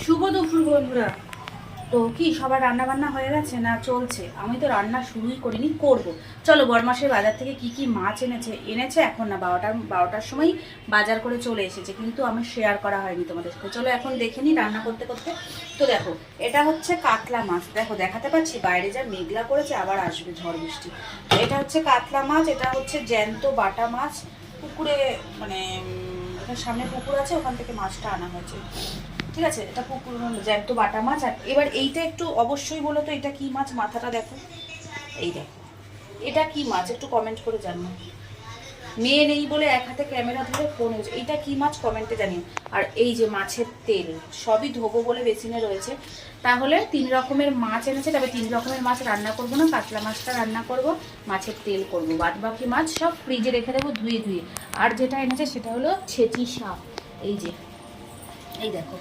শুভ দুপুর বন্ধুরা। তো কি সবার রান্না বান্না হয়ে গেছে না চলছে? আমি তো রান্না শুরুই করিনি, করব। চলো, বড়মাসের বাজার থেকে কি কি মাছ এনেছে এখন না, বারোটার সময় বাজার করে চলে এসেছে, কিন্তু আমি শেয়ার করা হয়নি তোমাদের সাথে। চলো এখন দেখে নিই রান্না করতে করতে। তো দেখো, এটা হচ্ছে কাতলা মাছ। দেখো দেখাতে পাচ্ছি, বাইরে যা মেঘলা করেছে, আবার আসবে ঝড় বৃষ্টি। তো এটা হচ্ছে কাতলা মাছ, এটা হচ্ছে জ্যান্ত বাটা মাছ। পুকুরে মানে এখানে সামনে পুকুর আছে, ওখান থেকে মাছটা আনা হয়েছে। ঠিক আছে, এটা পুকুর জ্যান্ত বাটা মাছ। আর এবার এইটা একটু অবশ্যই বলো তো, এটা কি মাছ? মাথাটা দেখো, এই দেখো, এটা কি মাছ একটু কমেন্ট করে জানো। মেয়ে নেই বলে এক হাতে ক্যামেরা ধরে ফোন হয়েছে। এইটা কি মাছ কমেন্টে জানিও। আর এই যে মাছের তেল, সবই ধোবো বলে বেসিনে রয়েছে। তাহলে 3 রকমের মাছ এনেছে, তবে 3 রকমের মাছ রান্না করবো না, কাতলা মাছটা রান্না করব, মাছের তেল করব, বাদ বাকি মাছ সব ফ্রিজে রেখে দেবো ধুয়ে ধুয়ে। আর যেটা এনেছে সেটা হলো ছেঁচি শাক। এই যে, এই দেখো,